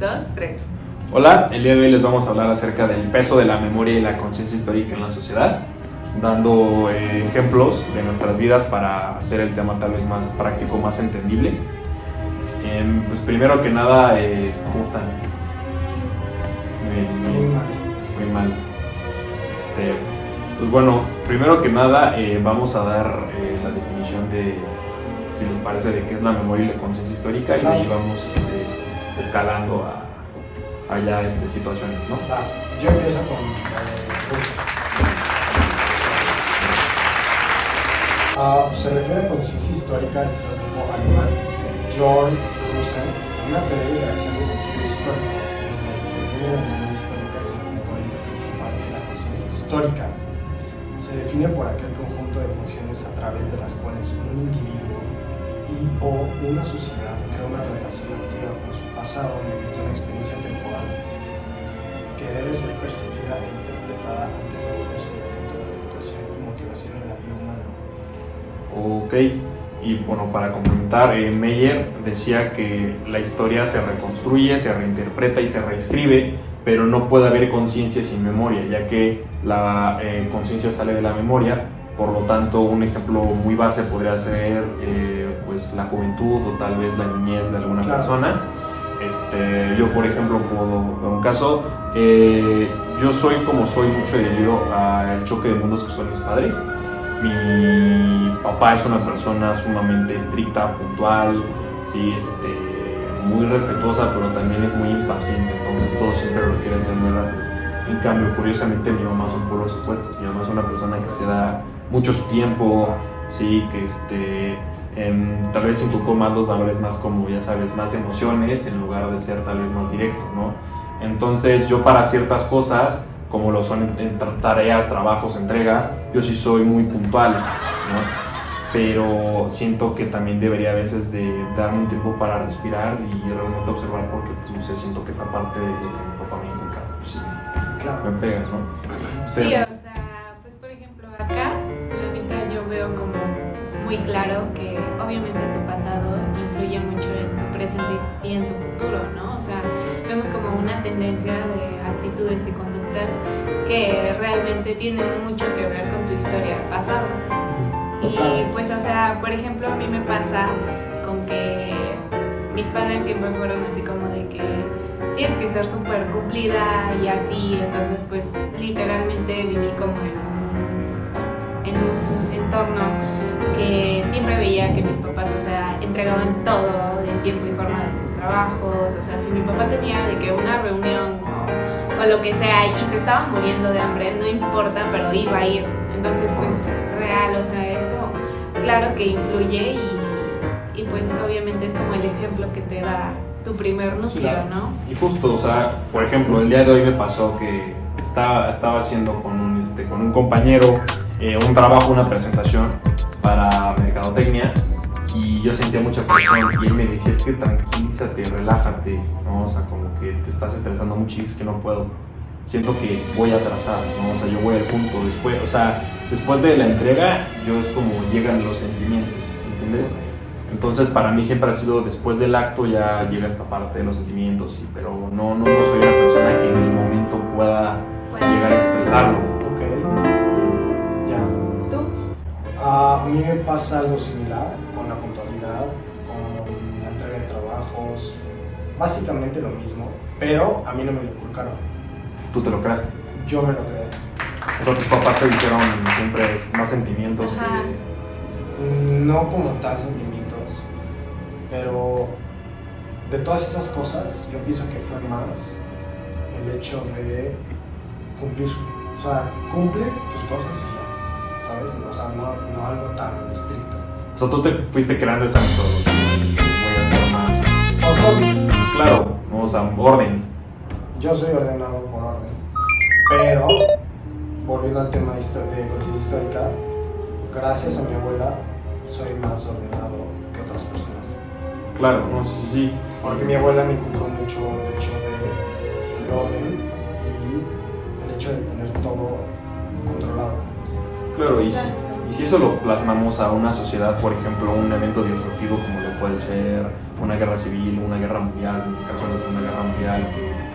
2, 3. Hola, el día de hoy les vamos a hablar acerca del peso de la memoria y la conciencia histórica en la sociedad, dando ejemplos de nuestras vidas para hacer el tema tal vez más práctico, más entendible. Pues primero que nada, ¿cómo están? Muy mal. Pues bueno, primero que nada vamos a dar la definición de, si les parece, de qué es la memoria y la conciencia histórica, y de ahí vamos escalando a ya situaciones, ¿no? Yo empiezo con se refiere a conciencia histórica del filósofo alemán John Russell, una teoría de creación de sentido histórico, donde la teoría de la memoria histórica es un componente principal de la conciencia histórica. Se define por aquel conjunto de funciones a través de las cuales un individuo o una sociedad crea una relación activa con su pasado mediante una experiencia temporal que debe ser percibida e interpretada antes de volverse elemento de orientación y motivación en la vida humana. Ok, y bueno, para complementar, Meyer decía que la historia se reconstruye, se reinterpreta y se reescribe, pero no puede haber conciencia sin memoria, ya que la conciencia sale de la memoria. Por lo tanto, un ejemplo muy base podría ser pues la juventud o tal vez la niñez de alguna persona. Yo, por ejemplo, puedo dar un caso. Yo soy como soy mucho debido al choque de mundos que son mis padres. Mi papá es una persona sumamente estricta, puntual, sí, muy respetuosa, pero también es muy impaciente, entonces todo siempre lo quiere hacer muy rápido. En cambio, curiosamente, mi mamá son por los opuestos. Mi mamá es una persona que se da mucho tiempo, sí, que tal vez inculcó más los valores más como, ya sabes, más emociones en lugar de ser tal vez más directo, ¿no? Entonces yo para ciertas cosas, como lo son en tareas, trabajos, entregas, yo sí soy muy puntual, ¿no? Pero siento que también debería a veces de darme un tiempo para respirar y realmente observar, porque pues, no sé, siento que esa parte de lo que mi papá me inculca, pues sí, Claro. me pega, ¿no? Sí, o sea, pues por ejemplo, acá, la neta, yo veo como muy claro que obviamente tu pasado influye mucho en tu presente y en tu futuro, ¿no? O sea, vemos como una tendencia de actitudes y conductas que realmente tienen mucho que ver con tu historia pasada. Y pues, o sea, por ejemplo, a mí me pasa con que mis padres siempre fueron así como de que tienes que ser súper cumplida y así, entonces pues literalmente viví como en un entorno que siempre veía que mis papás, o sea, entregaban todo en tiempo y forma de sus trabajos. O sea, si mi papá tenía de que una reunión o lo que sea y se estaba muriendo de hambre, no importa, pero iba a ir. Entonces pues real, o sea, es como claro que influye y pues obviamente es como el ejemplo que te da tu primer núcleo, claro, ¿no? Y justo, o sea, por ejemplo, el día de hoy me pasó que estaba haciendo con un compañero un trabajo, una presentación para mercadotecnia, y yo sentía mucha presión y él me decía, es que tranquilízate, relájate, ¿no? O sea, como que te estás estresando mucho y es que no puedo, siento que voy a atrasar, ¿no? O sea, yo voy al punto después, o sea, después de la entrega, yo es como llegan los sentimientos, ¿entiendes? Entonces para mí siempre ha sido después del acto ya llega esta parte de los sentimientos, pero no soy una persona que en el momento pueda llegar a expresarlo. Ok, ya. ¿Tú? A mí me pasa algo similar con la puntualidad, con la entrega de trabajos, básicamente lo mismo, pero a mí no me lo inculcaron. ¿Tú te lo creaste? Yo me lo creé. O sea, tus papás te dijeron siempre más sentimientos Ajá. No como tal sentimientos, pero de todas esas cosas yo pienso que fue más el hecho de cumplir. O sea, cumple tus cosas y ya, ¿sabes? O sea, no algo tan estricto. O sea, tú te fuiste creando esa metodología, voy a hacer más. Por hobby. Claro, ¿no? O sea, orden. Yo soy ordenado por orden, pero volviendo al tema de conciencia histórica, gracias a mi abuela soy más ordenado que otras personas. Claro, no, sí. Porque mi abuela me inculcó mucho el hecho del orden y el hecho de tener todo controlado. Claro, y Exacto. si eso lo plasmamos a una sociedad, por ejemplo, un evento disruptivo como lo puede ser una guerra civil, una guerra mundial, en el caso de la Segunda Guerra Mundial,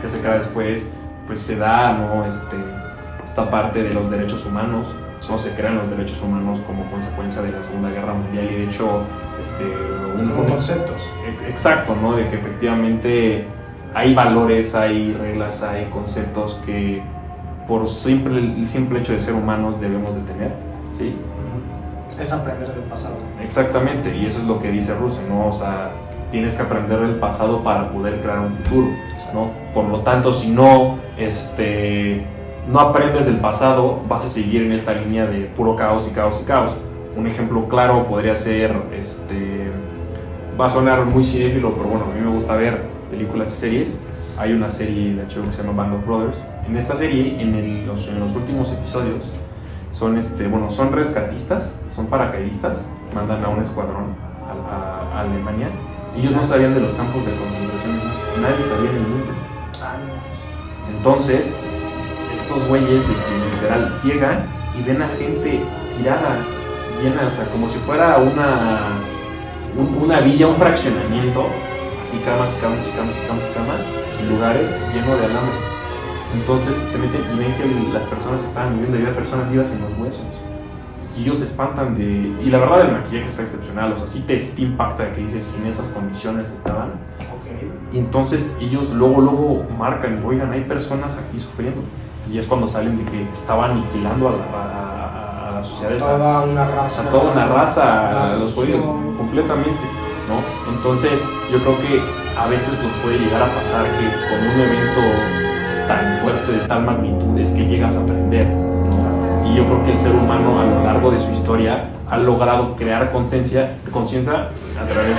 que se crea después, pues se da, ¿no? Esta parte de los derechos humanos, ¿no? Se crean los derechos humanos como consecuencia de la Segunda Guerra Mundial y de hecho, como conceptos. Exacto, ¿no? De que efectivamente hay valores, hay reglas, hay conceptos que por el simple hecho de ser humanos debemos de tener, ¿sí? Es aprender del pasado. Exactamente, y eso es lo que dice Russell, ¿no? O sea, tienes que aprender del pasado para poder crear un futuro, ¿no? Por lo tanto, si no, no aprendes del pasado, vas a seguir en esta línea de puro caos y caos y caos. Un ejemplo claro podría ser, va a sonar muy cinéfilo, pero bueno, a mí me gusta ver películas y series. Hay una serie de HBO que se llama Band of Brothers. En esta serie, en los últimos episodios, son rescatistas, son paracaidistas, mandan a un escuadrón a Alemania. Ellos no sabían de los campos de concentración, nadie sabía del mundo. Entonces, estos güeyes de que literal llegan y ven a gente tirada, llena, o sea, como si fuera una villa, un fraccionamiento, así camas, y lugares llenos de alambres. Entonces se meten y ven que las personas estaban muriendo, había personas vivas en los huesos. Y ellos se espantan y la verdad el maquillaje está excepcional, o sea, sí te impacta que dices que en esas condiciones estaban. Okay. Y entonces ellos luego marcan, oigan, hay personas aquí sufriendo. Y es cuando salen de que estaban aniquilando a la sociedad. Toda una raza. A toda una raza, a los judíos, completamente, ¿no? Entonces yo creo que a veces nos puede llegar a pasar que con un evento tan fuerte, de tal magnitud, es que llegas a aprender, ¿no? Y yo creo que el ser humano a lo largo de su historia ha logrado crear conciencia a través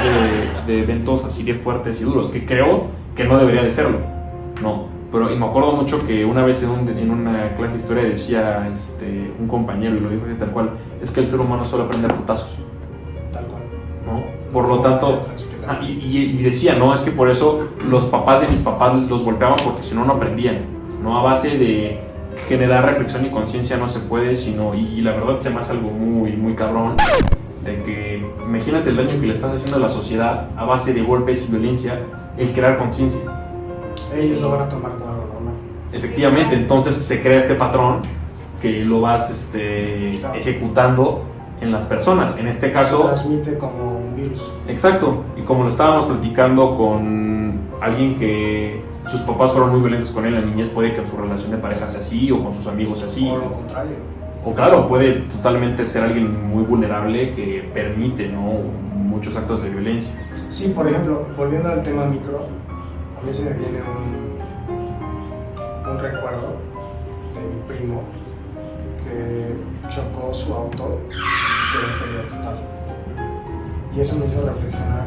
de eventos así de fuertes y duros, que creo que no debería de serlo, ¿no? Pero y me acuerdo mucho que una vez en una clase de historia decía un compañero, y lo dijo tal cual, es que el ser humano solo aprende a putazos. Tal cual. ¿No? Por lo tanto, y decía, no, es que por eso los papás de mis papás los golpeaban porque si no, no aprendían, ¿no? A base de generar reflexión y conciencia no se puede, sino, y la verdad se me hace algo muy, muy cabrón, de que imagínate el daño que le estás haciendo a la sociedad a base de golpes y violencia, el crear conciencia. Ellos lo van a tomar como algo normal. Efectivamente, entonces se crea este patrón que lo vas ejecutando en las personas. En este caso se transmite como un virus. Exacto, y como lo estábamos platicando con alguien que sus papás fueron muy violentos con él en la niñez, puede que en su relación de pareja sea así, o con sus amigos así. O lo contrario. O claro, puede totalmente ser alguien muy vulnerable que permite, ¿no?, muchos actos de violencia. Sí, por ejemplo, volviendo al tema micro, a mí se me viene un recuerdo de mi primo que chocó su auto y quedó en pérdida total. Y eso me hizo reflexionar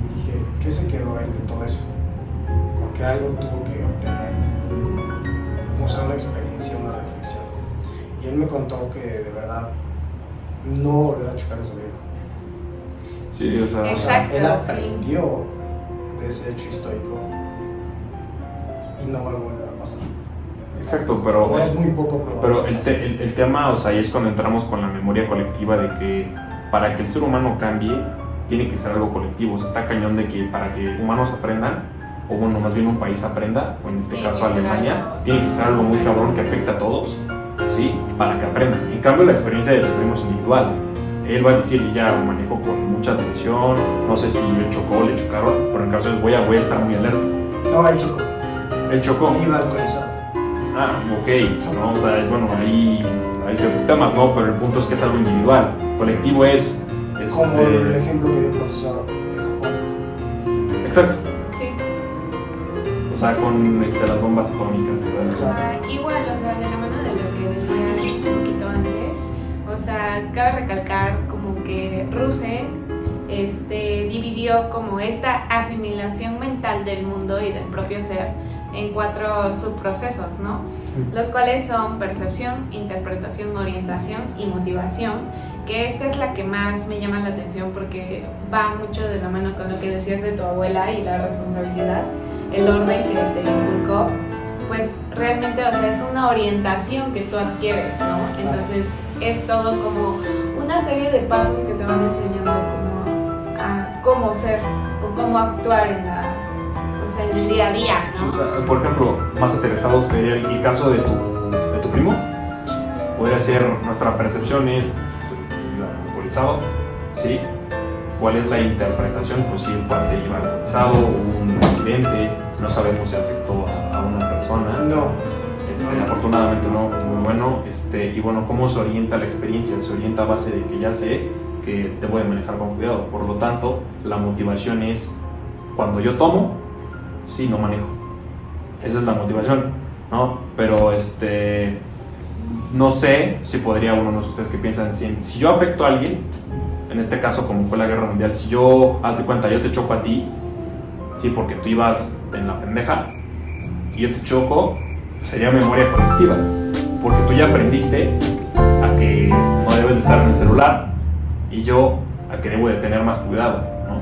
y dije, ¿qué se quedó él de todo eso? Porque algo tuvo que obtener, o sea, una experiencia, una reflexión. Y él me contó que de verdad no volverá a chocar en su vida. Sí, o sea, Exacto, él aprendió de ese hecho histórico y no va a volver a pasar. exacto, pero es muy poco probable. Pero el tema, o sea, ahí es cuando entramos con la memoria colectiva de que para que el ser humano cambie, tiene que ser algo colectivo. O sea, está cañón de que para que humanos aprendan, o bueno, más bien un país aprenda, o en este caso Alemania, tiene que ser algo muy cabrón que afecte a todos, ¿sí? Para que aprendan. En cambio, la experiencia del primo es individual. Él va a decir, ya manejo con mucha atención, no sé si le chocó, le chocaron, pero en caso de voy a estar muy alerta. No, él chocó. Él chocó. Iba alcoholizado. Ah, ok, ¿no? O sea, bueno, ahí hay ciertos temas, ¿no? Pero el punto es que es algo individual. Colectivo es... Como el ejemplo que dio el profesor de Japón. Exacto. Sí. O sea, con las bombas atómicas y todo eso. Igual, o sea, de la mano de lo que decías un poquito antes, o sea, cabe recalcar como que Russell dividió como esta asimilación mental del mundo y del propio ser en 4 subprocesos, ¿no? Los cuales son percepción, interpretación, orientación y motivación, que esta es la que más me llama la atención porque va mucho de la mano con lo que decías de tu abuela y la responsabilidad, el orden que te inculcó, pues realmente, o sea, es una orientación que tú adquieres, ¿no? Entonces es todo como una serie de pasos que te van enseñando como a cómo ser o cómo actuar o sea, en el día a día, ¿no? O sea, por ejemplo, más aterrizado sería el caso de tu primo. Podría ser nuestra percepción es alcoholizado, ¿sí? ¿Cuál es la interpretación? Pues si el cuate iba alcoholizado, hubo un accidente, no sabemos si afectó a una persona. No. Afortunadamente no. Bueno, y bueno, ¿cómo se orienta la experiencia? Se orienta a base de que ya sé que te voy a manejar con cuidado. Por lo tanto, la motivación es cuando yo tomo, sí, no manejo. Esa es la motivación, ¿no? Pero no sé si podría uno de ustedes que piensan si yo afecto a alguien, en este caso como fue la guerra mundial, si yo, haz de cuenta, yo te choco a ti, sí, porque tú ibas en la pendeja y yo te choco, sería memoria colectiva, porque tú ya aprendiste a que no debes de estar en el celular y yo a que debo de tener más cuidado, ¿no?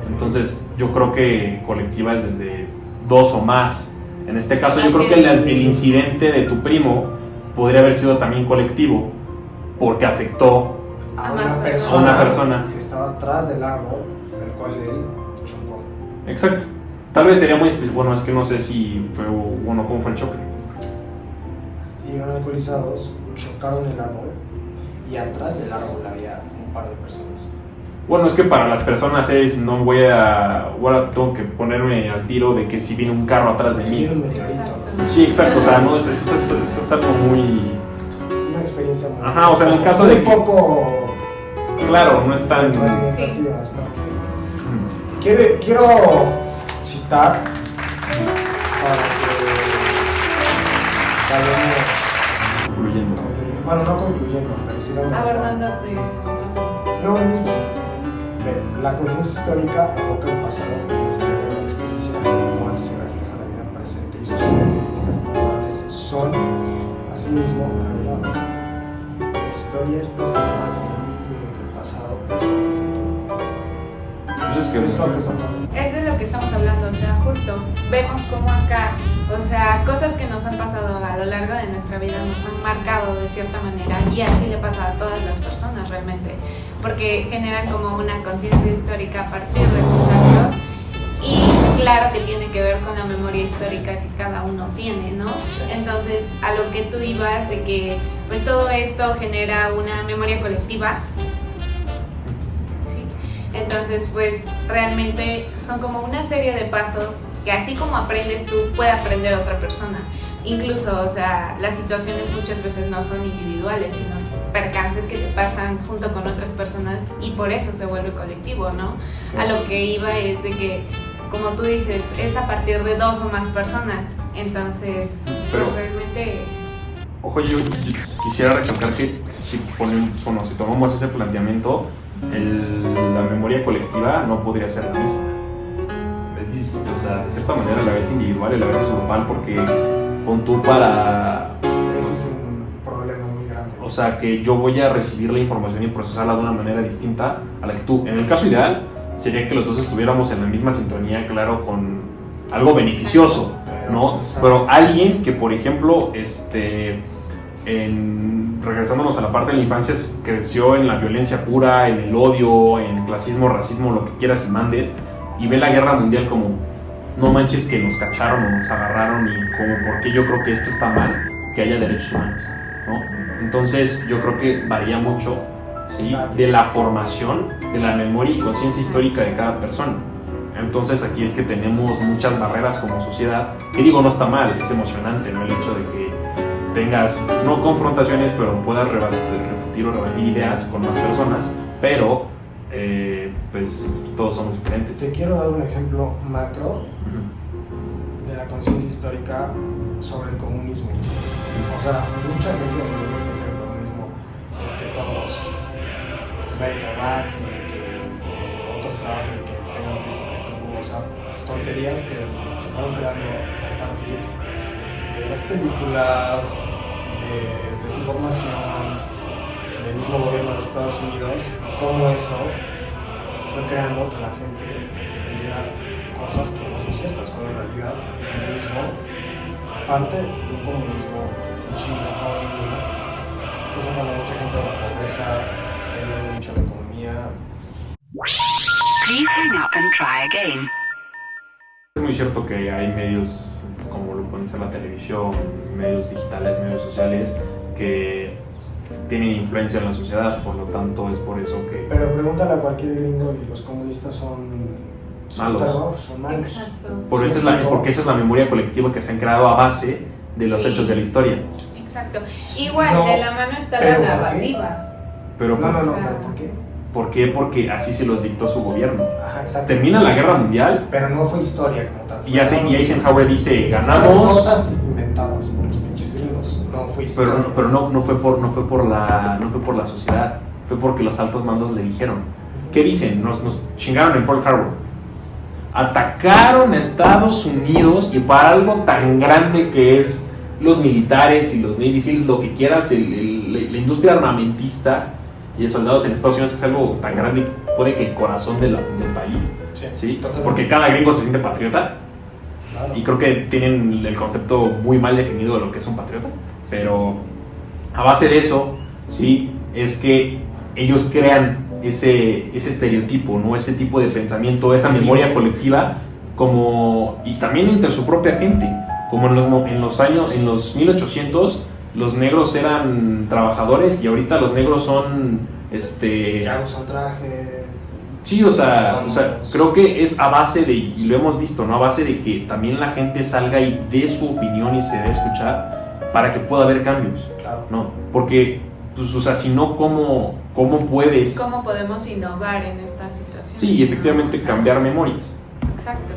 Entonces yo creo que colectiva es desde 2 o más. En este caso yo creo que el incidente de tu primo podría haber sido también colectivo porque afectó a una persona que estaba atrás del árbol el cual él chocó. Exacto. Tal vez sería muy específico. Bueno, es que no sé si fue bueno, cómo fue el choque. Iban alcoholizados, chocaron el árbol y atrás del árbol había un par de personas. Bueno, es que para las personas no ahora tengo que ponerme al tiro de que si viene un carro atrás de mí. Un meteorito, ¿no? Sí, exacto, o sea, no, es algo muy... Una experiencia muy... Ajá, o sea, en el caso de un poco... Claro, no es tan... representativa, está. Quiero citar para que vayamos Concluyendo. bueno, no concluyendo, pero sí dando Abordándote. no, lo mismo. La conciencia histórica evoca el pasado como un espejo de la experiencia en la cual se refleja la vida presente y sus características temporales son asimismo reveladas. La historia es presentada como un vínculo entre el pasado, presente y futuro. Entonces, ¿qué Es lo que estamos hablando. Es de lo que estamos hablando, o sea, justo vemos cómo acá, o sea, cosas que nos han pasado a lo largo de nuestra vida nos han marcado de cierta manera y así le pasa a todas las personas realmente, porque generan como una conciencia histórica a partir de sus actos y claro que tiene que ver con la memoria histórica que cada uno tiene, ¿no? Entonces, a lo que tú ibas de que pues todo esto genera una memoria colectiva. Entonces, pues realmente son como una serie de pasos que así como aprendes tú, puede aprender otra persona. Incluso, o sea, las situaciones muchas veces no son individuales, sino percances que te pasan junto con otras personas y por eso se vuelve colectivo, ¿no? A lo que iba es de que, como tú dices, es a partir de 2 o más personas. Entonces, pero, pues realmente... Ojo, yo quisiera recalcar que si tomamos ese planteamiento, la memoria colectiva no podría ser la misma. O sea, de cierta manera a la vez individual y a la vez grupal, porque con tú para... Ese es un problema muy grande. O sea, que yo voy a recibir la información y procesarla de una manera distinta a la que tú. En el caso ideal, sería que los dos estuviéramos en la misma sintonía, claro, con algo beneficioso, ¿no? Pero alguien que, por ejemplo, regresándonos a la parte de la infancia, creció en la violencia pura, en el odio, en el clasismo, racismo, lo que quieras y mandes, y ve la guerra mundial como, no manches que nos cacharon o nos agarraron y como, ¿por qué yo creo que esto está mal, que haya derechos humanos, ¿no? Entonces yo creo que varía mucho, ¿sí?, de la formación, de la memoria y conciencia histórica de cada persona. Entonces aquí es que tenemos muchas barreras como sociedad, que digo, no está mal, es emocionante, ¿no?, el hecho de que tengas, no confrontaciones, pero puedas refutir o rebatir ideas con más personas, pero pues todos somos diferentes. Te quiero dar un ejemplo macro de la conciencia histórica sobre el comunismo. O sea, mucha gente cuando dice el comunismo es que todos trabajen, que otros trabajen, que tengan lo mismo que tú, o sea, tonterías que se fueron creando a partir de las películas, de desinformación, del mismo gobierno de los Estados Unidos, cómo eso fue creando que la gente creyera cosas que no son ciertas, cuando en realidad el comunismo, parte de un comunismo chino ahora mismo, está sacando a mucha gente de la pobreza, está ayudando mucho a la economía. Please hang up and try again. Es muy cierto que hay medios, como lo pueden ser la televisión, medios digitales, medios sociales, que tienen influencia en la sociedad, por lo tanto es por eso que... Pero pregúntale a cualquier gringo y los comunistas son Malos. terror, son malos. Exacto. Porque esa es la memoria colectiva que se han creado a base de los hechos de la historia. Exacto. Igual, No, de la mano está pero la ¿por qué? narrativa. Pero No, o sea, ¿pero por qué? ¿por qué? Porque así se los dictó su gobierno. Ajá, exacto. Termina la guerra mundial Pero no fue historia como tal. y Eisenhower dice, Fueron ganamos, cosas inventadas por los pinches gringos. No fue historia. pero no fue por la sociedad, fue porque los altos mandos le dijeron. ¿Qué dicen? Nos chingaron en Pearl Harbor. Atacaron a Estados Unidos y para algo tan grande que es los militares y los Navy SEALs, lo que quieras, la industria armamentista y de soldados en Estados Unidos, que es algo tan grande que puede que el corazón del país, ¿sí? Totalmente. Porque cada gringo se siente patriota Claro. y creo que tienen el concepto muy mal definido de lo que es un patriota, pero a base de eso, sí, es que ellos crean ese estereotipo, ¿no? Ese tipo de pensamiento, esa memoria colectiva, y también entre su propia gente, como en los 1800 los negros eran trabajadores y ahorita los negros son Ya usan traje. sí, o sea, creo que es a base de, y lo hemos visto, ¿no? A base de que también la gente salga y dé su opinión y se dé a escuchar para que pueda haber cambios, Claro. ¿no? Porque, pues, o sea, si no, ¿cómo puedes? ¿Cómo podemos innovar en esta situación? Sí, y efectivamente ¿No? O sea, cambiar memorias. Exacto.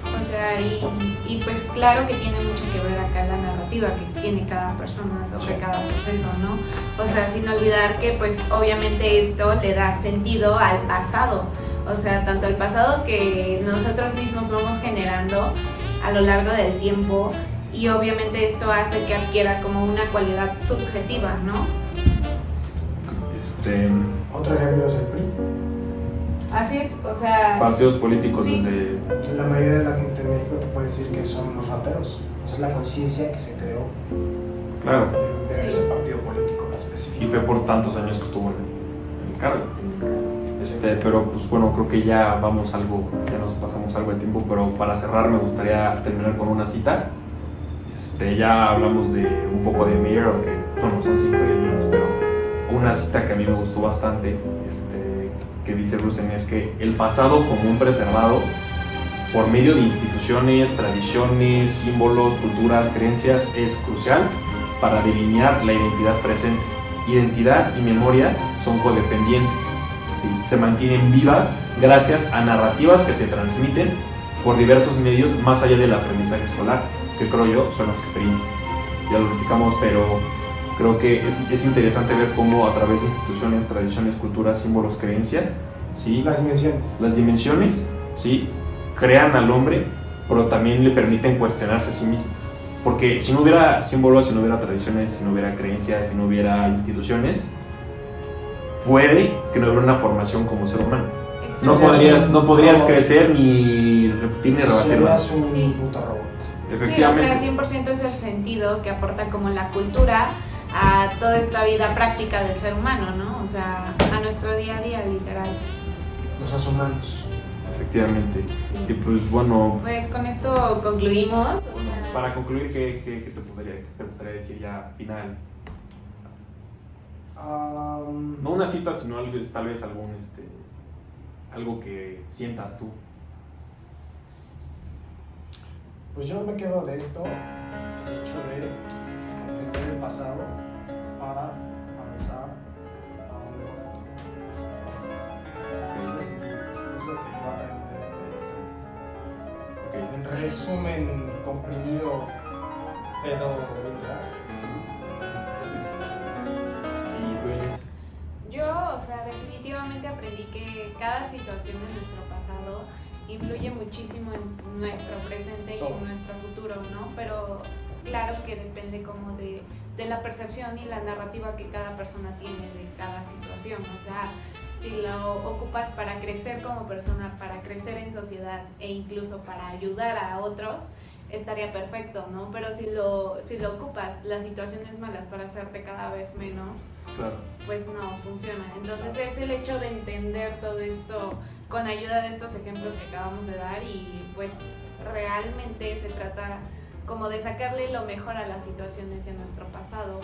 O sea, y pues claro que tiene mucho que ver acá la narrativa que tiene cada persona sobre cada suceso, ¿no? O sea, sin olvidar que pues obviamente esto le da sentido al pasado. O sea, tanto el pasado que nosotros mismos vamos generando a lo largo del tiempo y obviamente esto hace que adquiera como una cualidad subjetiva, ¿no? Otro ejemplo es el PRI. Así es, o sea... Partidos políticos Sí. desde... La mayoría de la gente en México te puede decir que son unos rateros. Esa es la conciencia que se creó Claro, de Sí. ese partido político en específico. y fue por tantos años que estuvo en el cargo. Pero pues bueno, creo que ya nos pasamos algo de tiempo, pero para cerrar me gustaría terminar con una cita. Ya hablamos de un poco de Meyer, aunque bueno, son 5 líneas, pero una cita que a mí me gustó bastante, que dice Rusen, es que el pasado común preservado por medio de instituciones, tradiciones, símbolos, culturas, creencias es crucial para delinear la identidad presente. Identidad y memoria son codependientes, ¿sí? Se mantienen vivas gracias a narrativas que se transmiten por diversos medios más allá del aprendizaje escolar, que creo yo son las experiencias. Ya lo platicamos, pero creo que es interesante ver cómo a través de instituciones, tradiciones, culturas, símbolos, creencias, ¿sí? Las dimensiones, ¿sí? Crean al hombre, pero también le permiten cuestionarse a sí mismo. Porque si no hubiera símbolos, si no hubiera tradiciones, si no hubiera creencias, si no hubiera instituciones, puede que no hubiera una formación como ser humano. No podrías crecer ni refutir ni rebatir nada. Serías un Sí. puto robot. Efectivamente. Sí, o sea, 100% es el sentido que aporta como la cultura a toda esta vida práctica del ser humano, ¿no? O sea, a nuestro día a día, literal. Los humanos. Efectivamente. Y pues bueno, Pues con esto concluimos. O sea, para concluir, ¿qué te gustaría decir ya final? No una cita, sino tal vez algo que sientas tú. Pues yo me quedo de esto, el hecho de entender el pasado para avanzar a un mejor futuro. Ese es lo que yo aprendí de este tema. En resumen, comprimido, pero bien real. ¿Y tú, Inés? yo, o sea, definitivamente aprendí que cada situación de nuestro pasado influye muchísimo en nuestro presente y en nuestro futuro, ¿no? Pero claro que depende como de la percepción y la narrativa que cada persona tiene de cada situación. O sea, si lo ocupas para crecer como persona, para crecer en sociedad e incluso para ayudar a otros, estaría perfecto, ¿no? Pero si lo ocupas las situaciones malas para hacerte cada vez menos, Claro. pues no funciona. Entonces es el hecho de entender todo esto con ayuda de estos ejemplos que acabamos de dar y pues realmente se trata como de sacarle lo mejor a las situaciones en nuestro pasado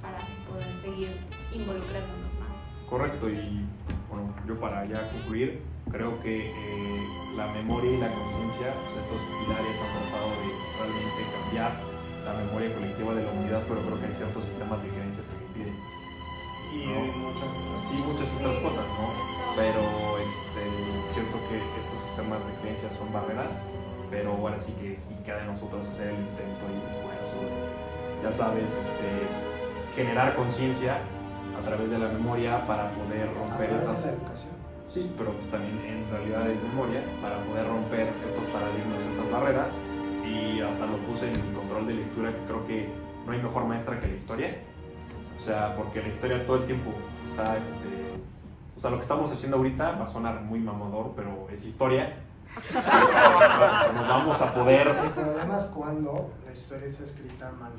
para poder seguir involucrándonos más. Correcto, y bueno, yo para ya concluir, creo que la memoria y la conciencia, pues estos pilares han tratado de realmente cambiar la memoria colectiva de la humanidad, pero creo que hay ciertos sistemas de creencias que lo impiden. Y ¿No? muchas otras Sí, muchas otras Sí, cosas, ¿no? eso. Pero siento que estos sistemas de creencias son barreras, pero ahora sí que sí queda en nosotros hacer el intento y el esfuerzo, ya sabes, generar conciencia a través de la memoria para poder a romper través estas... de la educación. Sí, pero también en realidad es memoria para poder romper estos paradigmas, estas barreras, y hasta lo puse en mi control de lectura, que creo que no hay mejor maestra que la historia. O sea, porque la historia todo el tiempo está, o sea, lo que estamos haciendo ahorita va a sonar muy mamador, pero es historia. No vamos a poder... El problema es cuando la historia está escrita mal.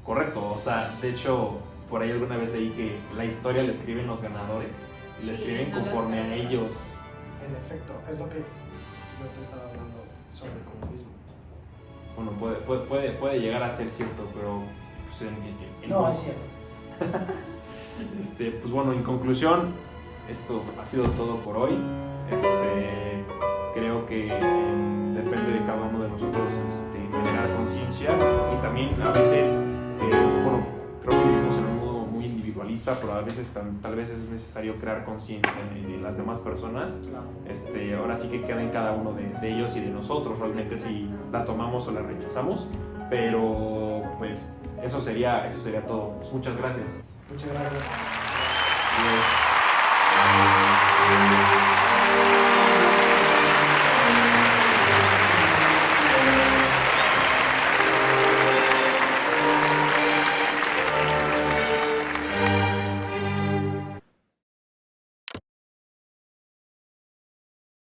Correcto, o sea, de hecho, por ahí alguna vez leí que la historia la escriben los ganadores, y la Sí, escriben no los conforme a perdedores. ellos. En efecto, es lo que yo te estaba hablando sobre el comunismo. Bueno, puede llegar a ser cierto, pero pues No, es cierto. Pues bueno, en conclusión, esto ha sido todo por hoy. Creo que depende de cada uno de nosotros generar conciencia, y también a veces, bueno, creo que vivimos en un mundo muy individualista, pero a veces tal vez es necesario crear conciencia en las demás personas. Claro. Ahora sí que queda en cada uno de ellos y de nosotros realmente si la tomamos o la rechazamos, pero pues eso sería todo. Pues, muchas gracias. Muchas gracias. Adiós.